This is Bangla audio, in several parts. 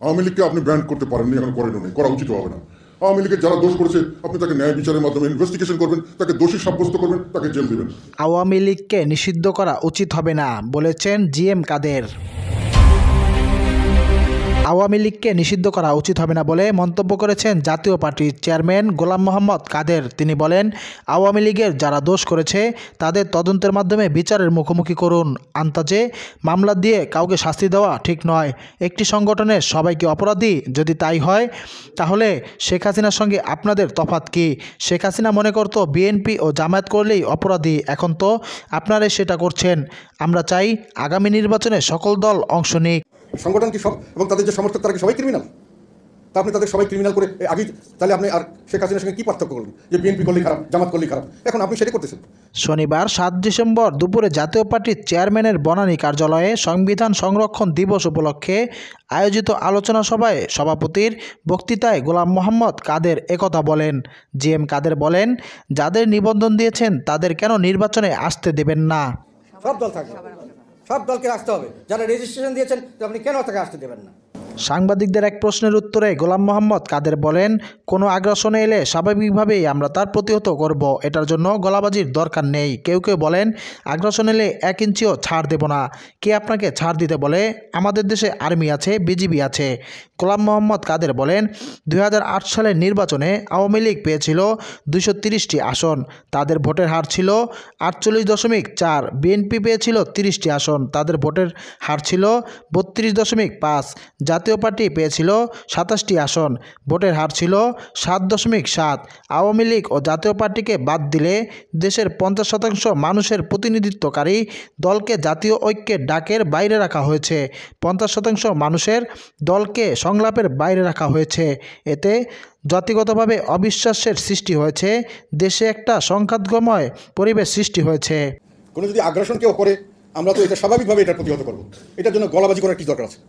আওয়ামী লীগকে আপনি ব্র্যান্ড করতে পারেননি, এখন করেনও নেই, করা উচিত হবে না। আওয়ামী লীগের যারা দোষ করেছে আপনি তাকে ন্যায় বিচারের মাধ্যমে ইনভেস্টিগেশন করবেন, তাকে দোষী সাব্যস্ত করবেন, তাকে জেল দিবেন। আওয়ামী লীগকে নিষিদ্ধ করা উচিত হবে না বলেছেন জিএম কাদের। আওয়ামী লীগকে নিষিদ্ধ করা উচিত হবে না বলে মন্তব্য করেছেন জাতীয় পার্টির চেয়ারম্যান গোলাম মোহাম্মদ কাদের। তিনি বলেন, আওয়ামী লীগের যারা দোষ করেছে তাদের তদন্তের মাধ্যমে বিচারের মুখোমুখি করুন। আন্তাজে মামলা দিয়ে কাউকে শাস্তি দেওয়া ঠিক নয়। একটি সংগঠনের সবাইকে অপরাধী যদি তাই হয়, তাহলে শেখ হাসিনার সঙ্গে আপনাদের তফাৎ কি? শেখ হাসিনা মনে করত বিএনপি ও জামায়াত করলেই অপরাধী, এখন তো আপনারাই সেটা করছেন। আমরা চাই আগামী নির্বাচনে সকল দল অংশ নিক। সংগঠন কি সব এবং তাদের যে সমর্থক তারা কি সবাই ক্রিমিনাল? তা আপনি তাদের সবাই ক্রিমিনাল করে আগে তাহলে আপনি আর শেখ হাসিনার সঙ্গে কী পার্থক্য করলেন যে বিএনপি করলেই খারাপ, জামাত করলেই খারাপ? এখন আপনি সেটাই করতেছেন। শনিবার 7 ডিসেম্বর দুপুরে জাতীয় পার্টির চেয়ারম্যানের বনানী কার্যালয়ে সংবিধান সংরক্ষণ দিবস উপলক্ষে আয়োজিত আলোচনা সভায় সভাপতির বক্তৃতায় গোলাম মোহাম্মদ কাদের একথা বলেন। জিএম কাদের বলেন, যাদের নিবন্ধন দিয়েছেন তাদের কেন নির্বাচনে আসতে দেবেন না? সব দল থাকবে, সব দলকে আসতে হবে। যারা রেজিস্ট্রেশন দিয়েছেন আপনি কেন তাকে আসতে দেবেন না? সাংবাদিকদের এক প্রশ্নের উত্তরে গোলাম মোহাম্মদ কাদের বলেন, কোনো আগ্রাসনে এলে স্বাভাবিকভাবেই আমরা তার প্রতিহত করব, এটার জন্য গলাবাজির দরকার নেই। কেউ কেউ বলেন আগ্রাসন এলে 1 ইঞ্চিও ছাড় দেব না। কে আপনাকে ছাড় দিতে বলে? আমাদের দেশে আর্মি আছে, বিজিবি আছে। গোলাম মোহাম্মদ কাদের বলেন, 2008 সালের নির্বাচনে আওয়ামী লীগ পেয়েছিল 230টি আসন, তাদের ভোটের হার ছিল 48.4। বিএনপি পেয়েছিল 30টি আসন, তাদের ভোটের হার ছিল 32.5। জাতীয় পার্টি পেয়েছিল 27টি আসন, ভোটের হার ছিল 7.7। আওয়ামী লীগ ও জাতীয় পার্টিকে বাদ দিলে দেশের 50% মানুষের প্রতিনিধিত্বকারী দলকে জাতীয় ঐক্যের ডাকের বাইরে রাখা হয়েছে। 50% মানুষের দলকে সংলাপের বাইরে রাখা হয়েছে। এতে জাতিগতভাবে অবিশ্বাসের সৃষ্টি হয়েছে, দেশে একটা সংঘাতময় পরিবেশ সৃষ্টি হয়েছে। কোনো যদি আগ্রাসন কেউ করে আমরা তো এটা স্বাভাবিকভাবে এটা প্রতিহত করবো। এটার জন্য গলাবাজি করার কি দরকার আছে?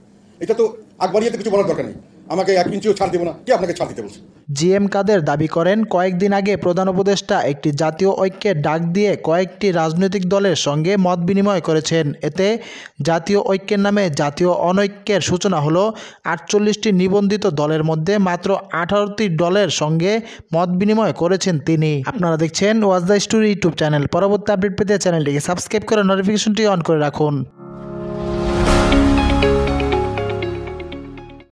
এটা তো আগবাড়িয়ে কিছু বলার দরকার নেই। আমাকে 1 ইঞ্চিও ছাড় দেবো না, কে আপনাকে ছাড় দিতে বলছে? জিএম কাদের দাবি করেন, কয়েকদিন আগে প্রধান উপদেষ্টা একটি জাতীয় ঐক্যের ডাক দিয়ে কয়েকটি রাজনৈতিক দলের সঙ্গে মত বিনিময় করেছেন। এতে জাতীয় ঐক্যের নামে জাতীয় অনৈক্যের সূচনা হলো। 48টি নিবন্ধিত দলের মধ্যে মাত্র 18টি দলের সঙ্গে মত বিনিময় করেছেন তিনি। আপনারা দেখছেন was the story YouTube channel. পরবর্তী আপডেট পেতে চ্যানেলটিকে সাবস্ক্রাইব করে নোটিফিকেশনটি অন করে রাখুন।